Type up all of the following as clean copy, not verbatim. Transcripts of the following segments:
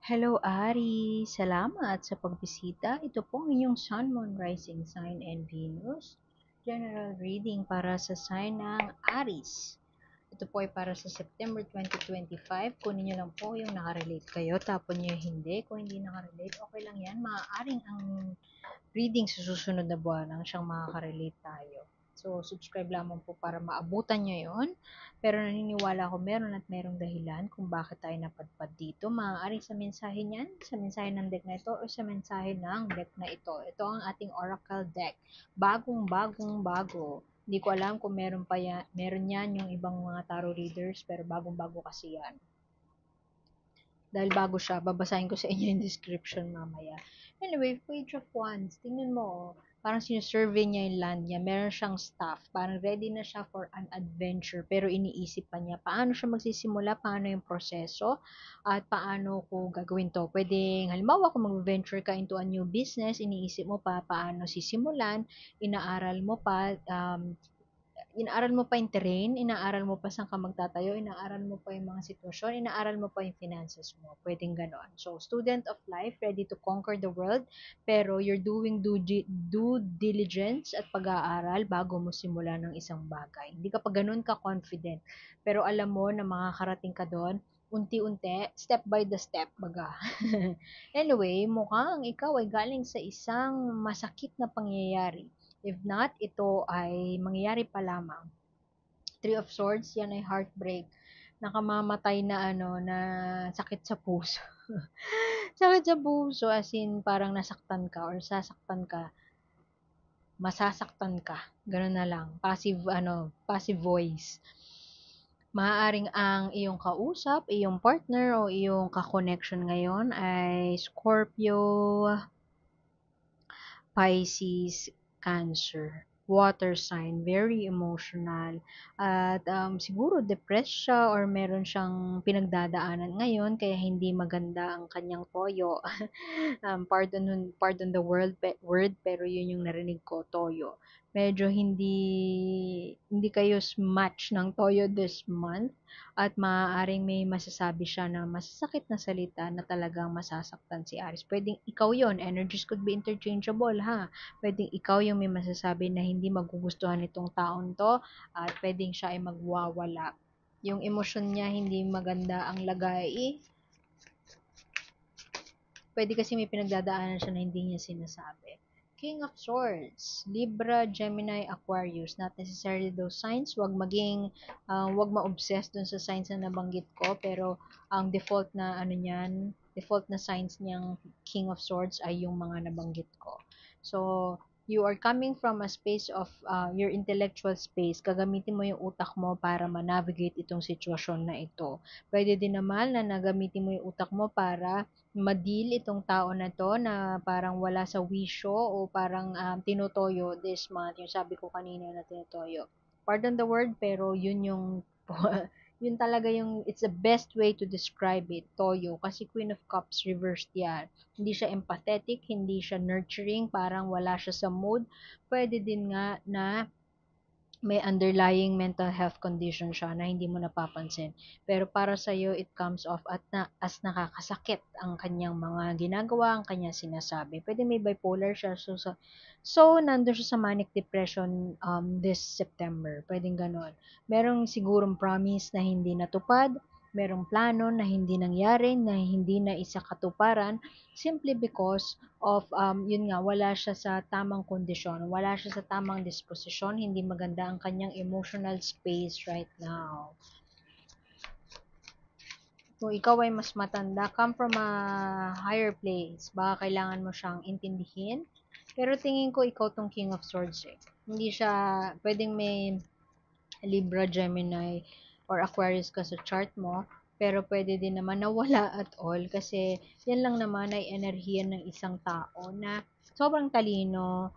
Hello, Ari! Salamat sa pagbisita. Ito po ang inyong Sun, Moon, Rising Sign and Venus. General reading para sa sign ng Aries. Ito po ay para sa September 2025. Kunin nyo lang po yung nakarelate kayo. Tapon nyo yung hindi. Kung hindi nakarelate, okay lang yan. Maaaring ang reading sa susunod na buwan ang siyang makaka-relate tayo. So, subscribe lamang po para maabutan nyo yon. Pero naniniwala ako meron at merong dahilan kung bakit tayo napadpad dito. Maaaring sa mensahe niyan, sa mensahe ng deck na ito, o sa mensahe ng deck na ito. Ito ang ating Oracle deck. Bagong bago. Hindi ko alam kung meron yan yung ibang mga tarot readers, pero bagong-bago kasi yan. Dahil bago siya, babasahin ko sa inyo yung description mamaya. Anyway, Page of Wands, tingnan mo, oh, parang sinusurvey niya yung land niya, meron siyang staff, parang ready na siya for an adventure, pero iniisip pa niya, paano siya magsisimula, paano yung proseso, at paano ko gagawin to. Pwedeng, halimbawa, kung mag-venture ka into a new business, iniisip mo pa paano sisimulan, inaaral mo pa, inaaral mo pa yung terrain, inaaral mo pa saan ka magtatayo, inaaral mo pa yung mga sitwasyon, inaaral mo pa yung finances mo. Pwedeng ganon. So, student of life, ready to conquer the world, pero you're doing due diligence at pag-aaral bago mo simula ng isang bagay. Hindi ka pa ganun ka-confident, pero alam mo na makakarating ka doon, unti-unti, step by the step, baga. Anyway, mukhang ikaw ay galing sa isang masakit na pangyayari. If not, ito ay mangyayari pa lamang. Three of Swords, yan ay heartbreak. Nakamamatay na na sakit sa puso. Sakit sa puso, as in parang nasaktan ka or sasaktan ka, masasaktan ka. Ganun na lang. Passive voice. Maaaring ang iyong kausap, iyong partner o iyong ka-connection ngayon ay Scorpio, Pisces, Cancer. Water sign, very emotional. At siguro depressed siya or meron siyang pinagdadaanan ngayon kaya hindi maganda ang kanyang toyo. Pardon the word pero yun yung narinig ko, toyo. Medyo hindi kayo match ng toyo this month at maaaring may masasabi siya na masasakit na salita na talagang masasaktan si Aris. Pwedeng ikaw yon, energies could be interchangeable ha. Pwedeng ikaw yung may masasabi na hindi magugustuhan itong taon to at pwedeng siya ay magwawala. Yung emosyon niya hindi maganda ang lagay, pwede kasi may pinagdadaanan siya na hindi niya sinasabi. King of Swords, Libra, Gemini, Aquarius, not necessarily those signs. Wag ma-obsess dun sa signs na nabanggit ko, pero ang default na signs niyang King of Swords ay yung mga nabanggit ko. So, you are coming from a space of your intellectual space. Gagamitin mo yung utak mo para ma-navigate itong sitwasyon na ito. Pwede din naman na nagamitin mo yung utak mo para ma-deal itong tao na to na parang wala sa wisyo o parang tinutoyo this month. Yung sabi ko kanina na tinutoyo. Pardon the word, pero yun yung yun talaga yung it's the best way to describe it, toyo. Kasi Queen of Cups reversed yan. Hindi siya empathetic, hindi siya nurturing, parang wala siya sa mood. Pwede din nga na may underlying mental health condition siya na hindi mo napapansin. Pero para sa iyo, it comes off as nakakasakit ang kanyang mga ginagawa, ang kanyang sinasabi. Pwede may bipolar siya. So nandun siya sa manic depression this September. Pwedeng ganon. Merong sigurong promise na hindi natupad, merong plano na hindi nangyari, na hindi na isa katuparan, simply because of, yun nga, wala siya sa tamang kondisyon, wala siya sa tamang disposisyon, hindi maganda ang kanyang emotional space right now. Kung ikaw ay mas matanda, come from a higher place, baka kailangan mo siyang intindihin, pero tingin ko ikaw tong King of Swords eh. Hindi siya, pwedeng may Libra, Gemini, or Aquarius ka sa chart mo, pero pwede din naman na wala at all kasi yan lang naman ay enerhiya ng isang tao na sobrang talino,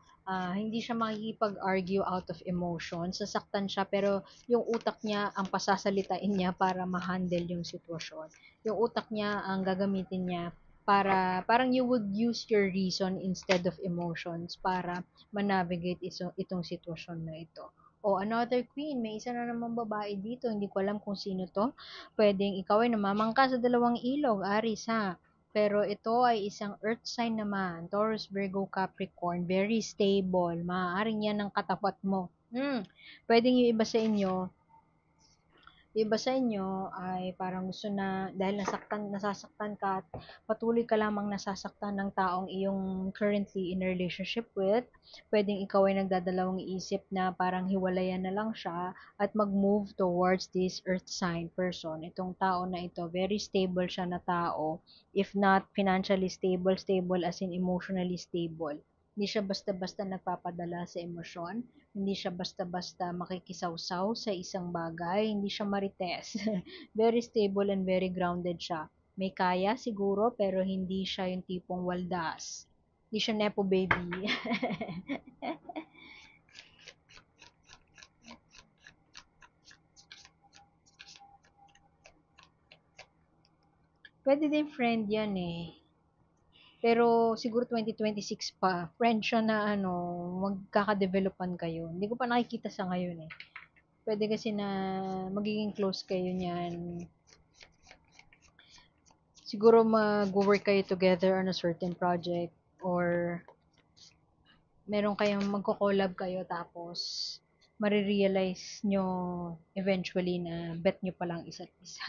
hindi siya makikipag-argue out of emotion, sasaktan siya pero yung utak niya ang pasasalitain niya para ma-handle yung sitwasyon. Yung utak niya ang gagamitin niya para parang you would use your reason instead of emotions para ma-navigate itong sitwasyon na ito. O another queen, may isa na namang babae dito, hindi ko alam kung sino to. Pwedeng ikaw ay namamangka sa dalawang ilog, Aris ha. Pero ito ay isang earth sign naman, Taurus, Virgo, Capricorn, very stable. Maaaring yan ang katapat mo. Pwedeng yung iba sa inyo, ay parang gusto na, dahil nasasaktan ka at patuloy ka lamang nasasaktan ng taong iyong currently in a relationship with, pwedeng ikaw ay nagdadalawang isip na parang hiwalayan na lang siya at mag-move towards this earth sign person. Itong tao na ito, very stable siya na tao. If not financially stable, stable as in emotionally stable. Hindi siya basta-basta nagpapadala sa emosyon, hindi siya basta-basta makikisawsaw sa isang bagay, hindi siya marites. Very stable and very grounded siya. May kaya siguro, pero hindi siya yung tipong waldas. Hindi siya nepo baby. Pwede din friend yan eh. Pero siguro 2026 pa, friend siya na ano, magkaka-developan kayo. Hindi ko pa nakikita sa ngayon eh. Pwede kasi na magiging close kayo niyan. Siguro mag-work kayo together on a certain project or meron kayong magko-collab kayo tapos marirealize nyo eventually na bet nyo palang isa't isa.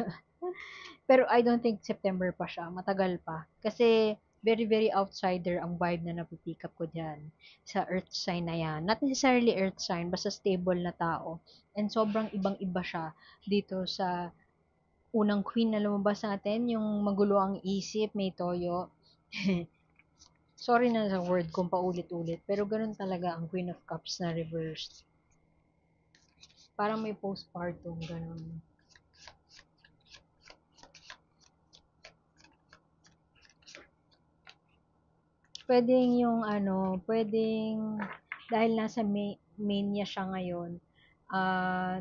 Pero I don't think September pa siya. Matagal pa. Kasi very, very outsider ang vibe na napipick up ko dyan sa earth sign na yan. Not necessarily earth sign, basta stable na tao. And sobrang ibang-iba siya dito sa unang queen na lumabas natin, yung magulo ang isip, may toyo. Sorry na sa word kung paulit-ulit, pero ganun talaga ang Queen of Cups na reversed. Parang may postpartum, ganun. Pwedeng yung ano, pwedeng dahil nasa main niya siya ngayon,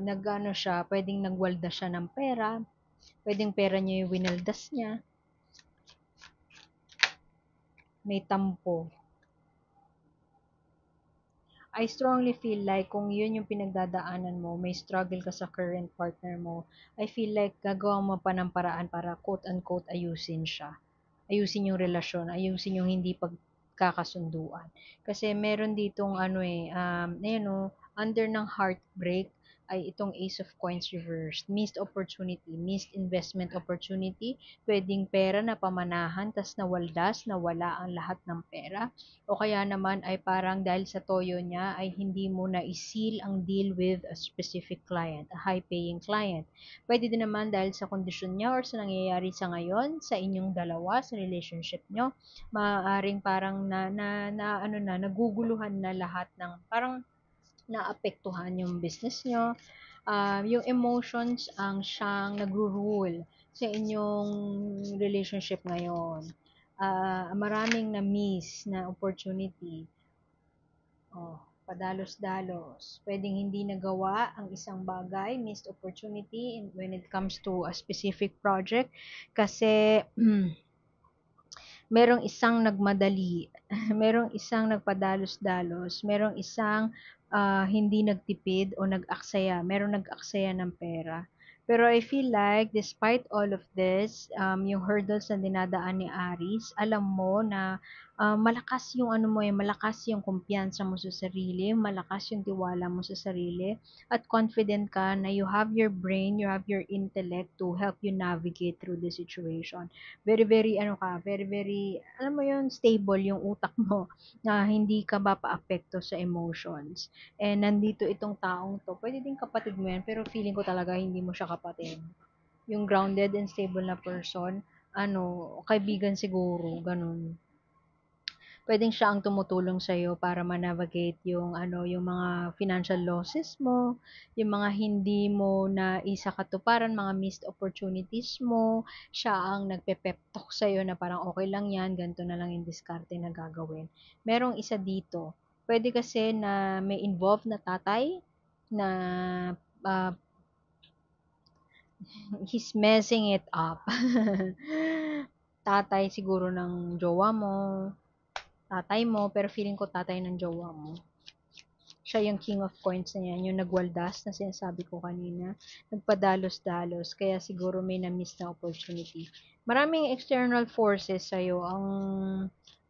nag-ano siya, pwedeng nagwalda siya ng pera, pwedeng pera niya yung winaldas niya, may tampo. I strongly feel like kung yun yung pinagdadaanan mo, may struggle ka sa current partner mo, I feel like gagawa mo pa ng paraan para quote-unquote ayusin siya. Ayusin yung relasyon, ayusin yung hindi pagkakasunduan. Kasi meron ditong ano ayun o, under ng heartbreak, ay itong Ace of Coins reversed. Missed opportunity, missed investment opportunity, pwedeng pera na pamanahan, tas nawaldas, nawala ang lahat ng pera. O kaya naman ay parang dahil sa toyo niya ay hindi mo na isil ang deal with a specific client, a high-paying client. Pwede din naman dahil sa kondisyon niya or sa nangyayari sa ngayon sa inyong dalawa, sa relationship nyo, maaaring parang naguguluhan na lahat ng parang naapektuhan yung business nyo. Yung emotions ang siyang nagro-rule sa inyong relationship ngayon. Maraming na-miss na opportunity. Padalos-dalos. Pwedeng hindi nagawa ang isang bagay, missed opportunity when it comes to a specific project kasi merong isang nagmadali, merong isang nagpadalos-dalos, merong isang hindi nagtipid o nag-aksaya, merong nag-aksaya ng pera. Pero I feel like, despite all of this, yung hurdles na dinadaan ni Aries, alam mo na malakas yung ano mo malakas yung kumpiyansa mo sa sarili, malakas yung tiwala mo sa sarili, at confident ka na you have your brain, you have your intellect to help you navigate through the situation. Very, very, very, very, alam mo yun, stable yung utak mo na hindi ka ba paapekto sa emotions. And nandito itong taong to, pwede din kapatid mo yan, pero feeling ko talaga hindi mo siya kapatid. Yung grounded and stable na person, kaibigan siguro, ganun. Pwedeng siya ang tumutulong sa iyo para ma-navigate yung mga financial losses mo, yung mga hindi mo na isa katuparan, mga missed opportunities mo. Siya ang nagpe-pep talk sa iyo na parang okay lang 'yan, ganito na lang yung diskarte na gagawin. Merong isa dito. Pwede kasi na may involved na tatay na uh, he's messing it up. Tatay siguro ng jowa mo, tatay mo, pero feeling ko tatay ng jowa mo. Siya yung king of coins na yan, yung nagwaldas na sinasabi ko kanina, nagpadalos-dalos, kaya siguro may na-miss na opportunity. Maraming external forces sa'yo ang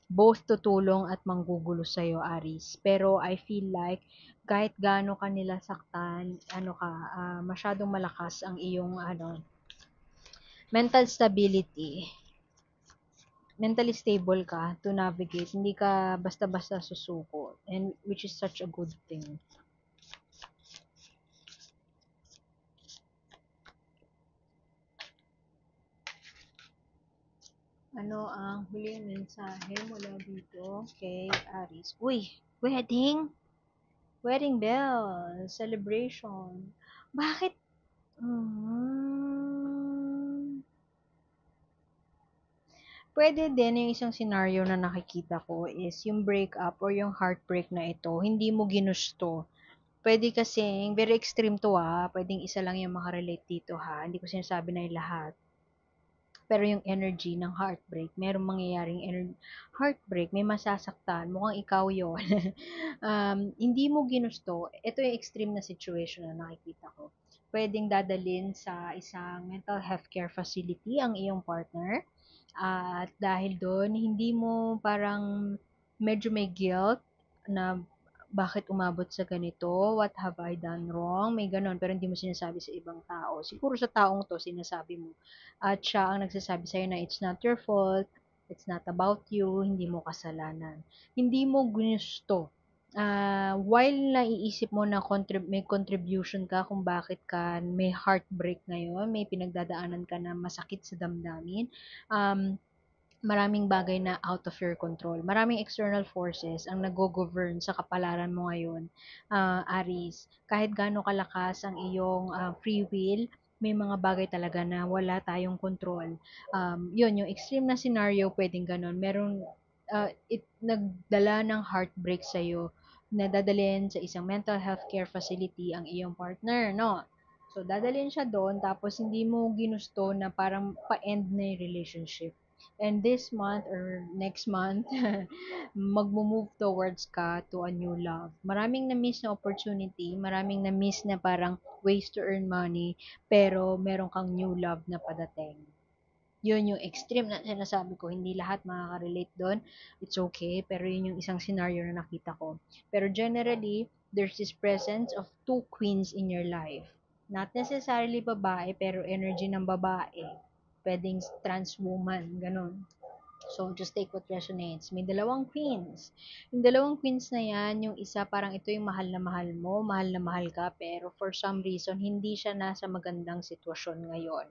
both tutulong at manggugulo sa'yo, Aris. Pero I feel like kahit gaano ka nila saktan, masyadong malakas ang iyong mental stability. Mentally stable ka to navigate. Hindi ka basta-basta susuko. And which is such a good thing. Ano ang huling mensahe mula dito kay Aris? Uy, wedding! Wedding bell! Celebration! Bakit? Hmm, Pwede din yung isang scenario na nakikita ko is yung breakup or yung heartbreak na ito, hindi mo ginusto. Pwede kasing, very extreme to pwedeng isa lang yung makarelate dito hindi ko sinasabi na yung lahat. Pero yung energy ng heartbreak, merong mangyayaring heartbreak, may masasaktan, mukhang ikaw yon. Hindi mo ginusto, ito yung extreme na situation na nakikita ko. Pwedeng dadalin sa isang mental health care facility ang iyong partner. At dahil doon, hindi mo parang medyo may guilt na bakit umabot sa ganito, what have I done wrong, may ganon, pero hindi mo sinasabi sa ibang tao. Siguro sa taong to, sinasabi mo. At siya ang nagsasabi sa'yo na it's not your fault, it's not about you, hindi mo kasalanan. Hindi mo gusto. While naiisip mo na may contribution ka kung bakit ka may heartbreak ngayon, may pinagdadaanan ka na masakit sa damdamin, maraming bagay na out of your control. Maraming external forces ang nag-govern sa kapalaran mo ngayon, Aries. Kahit gaano kalakas ang iyong free will, may mga bagay talaga na wala tayong control. Yun, yung extreme na scenario, pwedeng ganon. Nagdala ng heartbreak sa'yo na dadalhin sa isang mental health care facility ang iyong partner, no? So, dadalhin siya doon, tapos hindi mo ginusto na parang pa-end na yung relationship. And this month or next month, magmo-move towards ka to a new love. Maraming na-miss na opportunity, maraming na-miss na parang ways to earn money, pero meron kang new love na padating. Yun yung extreme na sinasabi ko. Hindi lahat makaka-relate doon. It's okay, pero yun yung isang scenario na nakita ko. Pero generally, there's this presence of two queens in your life. Not necessarily babae, pero energy ng babae. Pwedeng trans woman, ganun. So, just take what resonates. May dalawang queens. Yung dalawang queens na yan, yung isa parang ito yung mahal mo, mahal na mahal ka, pero for some reason, hindi siya nasa magandang sitwasyon ngayon.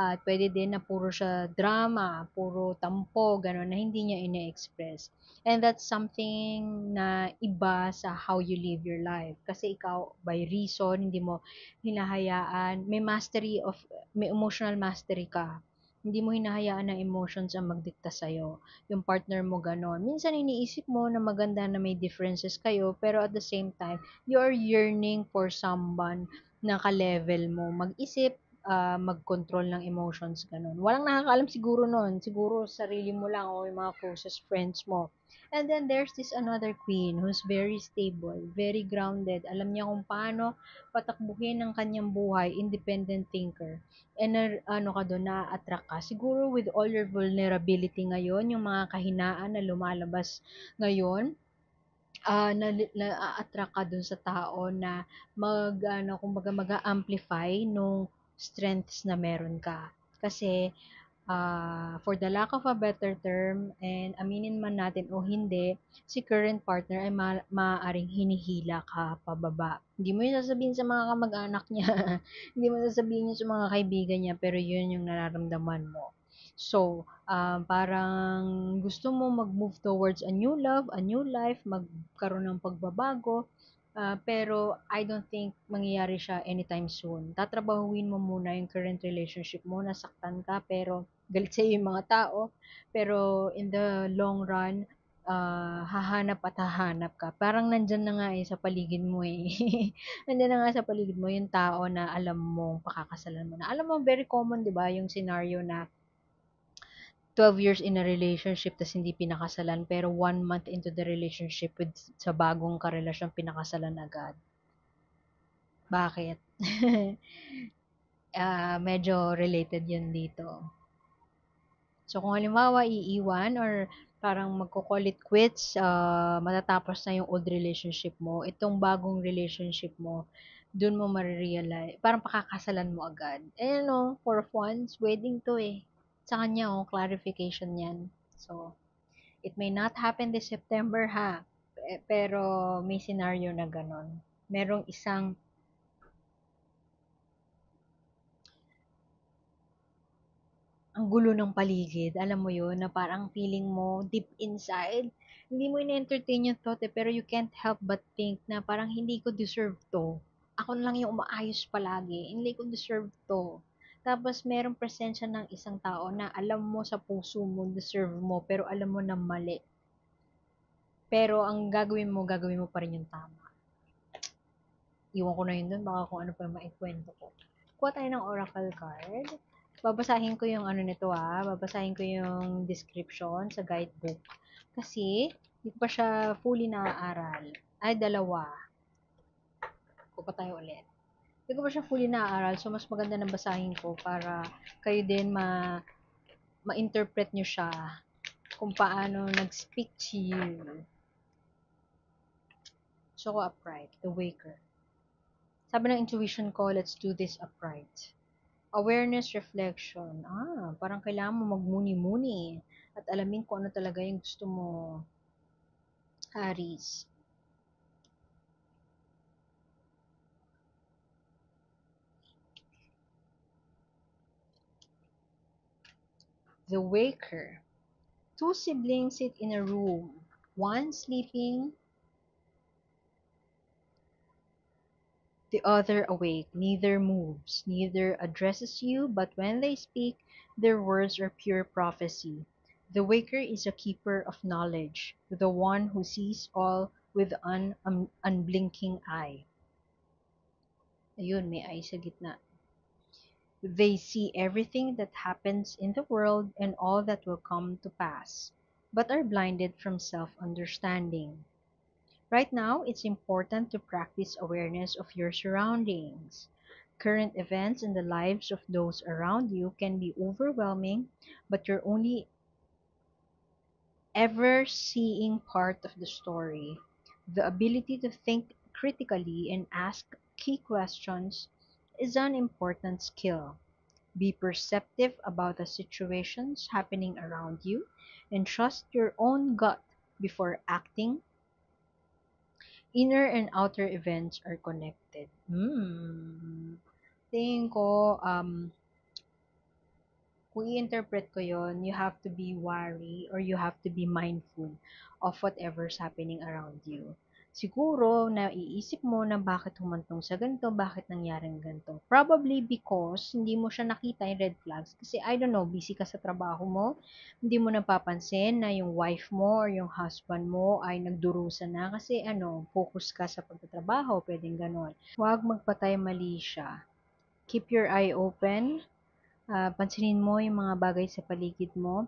At pwede din na puro siya drama, puro tampo, gano'n, na hindi niya ine-express. And that's something na iba sa how you live your life. Kasi ikaw, by reason, hindi mo hinahayaan, may emotional mastery ka, hindi mo hinahayaan ng emotions ang magdikta sa'yo. Yung partner mo ganon. Minsan iniisip mo na maganda na may differences kayo, pero at the same time, you're yearning for someone na ka-level mo. Mag-isip, mag-control ng emotions, ganon. Walang nakakaalam siguro nun. Siguro sarili mo lang o yung mga closest friends mo. And then there's this another queen who's very stable, very grounded. Alam niya kung paano patakbuhin ang kanyang buhay, independent thinker. And ka doon, na-attract ka. Siguro with all your vulnerability ngayon, yung mga kahinaan na lumalabas ngayon, na-attract ka dun sa tao na kumbaga mag-amplify nung strengths na meron ka. Kasi for the lack of a better term, and aminin man natin o hindi, si current partner ay maaaring hinihila ka pababa. Hindi mo yun sasabihin sa mga kamag-anak niya, hindi mo sasabihin yun sa mga kaibigan niya, pero yun yung nararamdaman mo. So, parang gusto mo mag-move towards a new love, a new life, magkaroon ng pagbabago, pero I don't think mangyayari siya anytime soon. Tatrabahuin mo muna yung current relationship mo, nasaktan ka, pero galit sa'yo yung mga tao, pero in the long run, hahanap at hahanap ka. Parang nandyan na nga sa paligid mo eh. Nandyan na nga sa paligid mo yung tao na alam mo, pakakasalan mo na. Alam mo, very common, di ba, yung scenario na 12 years in a relationship tas hindi pinakasalan pero 1 month into the relationship with sa bagong karelasyon pinakasalan agad. Bakit? Medyo related yun dito. So, kung halimbawa iiwan or parang magko-call it quits, matatapos na yung old relationship mo, itong bagong relationship mo, dun mo marirealize, parang pakakasalan mo agad. Eh, no, for once, wedding to eh. Sa kanya, clarification yan. So, it may not happen this September ha, pero may scenario na ganon. Merong isang ang gulo ng paligid, alam mo yun, na parang feeling mo deep inside, hindi mo ina-entertain yung thought pero you can't help but think na parang hindi ko deserve to. Ako na lang yung umaayos palagi, hindi ko deserve to. Tapos merong presensya ng isang tao na alam mo sa puso mo, deserve mo, pero alam mo na mali. Pero ang gagawin mo pa rin yung tama. Iwan ko na yun dun, baka kung ano pa yung maikwento ko. Kuha tayo ng oracle card. Babasahin ko yung ano nito babasahin ko yung description sa guidebook. Kasi, hindi ko pa siya fully naaaral. Ay, dalawa. Kuha pa tayo ulit. Hindi ko pa siya fully naaaral, so mas maganda na basahin ko para kayo din ma-interpret nyo siya kung paano nag-speak to you. So, ko upright, the waker. Sabi ng intuition ko, let's do this upright. Awareness, reflection. Parang kailangan mo magmuni-muni at alamin kung ano talaga yung gusto mo, Aries. The Waker. Two siblings sit in a room. One sleeping, the other awake. Neither moves, neither addresses you, but when they speak, their words are pure prophecy. The waker is a keeper of knowledge, the one who sees all with an unblinking eye. Ayun, may eye sa gitna. They see everything that happens in the world and all that will come to pass, but are blinded from self-understanding. Right now, it's important to practice awareness of your surroundings. Current events in the lives of those around you can be overwhelming, but you're only ever seeing part of the story. The ability to think critically and ask key questions is an important skill. Be perceptive about the situations happening around you and trust your own gut before acting. Inner and outer events are connected. Tingin ko, kung i-interpret ko yon, you have to be wary or you have to be mindful of whatever's happening around you. Siguro, naiisip mo na bakit humantong sa ganito, bakit nangyaring ganito. Probably because hindi mo siya nakita yung red flags. Kasi, I don't know, busy ka sa trabaho mo, hindi mo napapansin na yung wife mo or yung husband mo ay nagdurusa na kasi focus ka sa pagtatrabaho, pwedeng ganon. Huwag magpatay mali siya. Keep your eye open, pansinin mo yung mga bagay sa paligid mo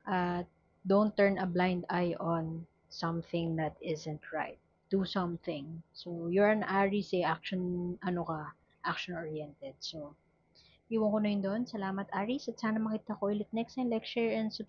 at don't turn a blind eye on something that isn't right. Do something. So, you're an Aries, action-oriented. So, iwan ko na yun doon. Salamat, Aries. At sana makita ko ulit next time. Like, share, and subscribe.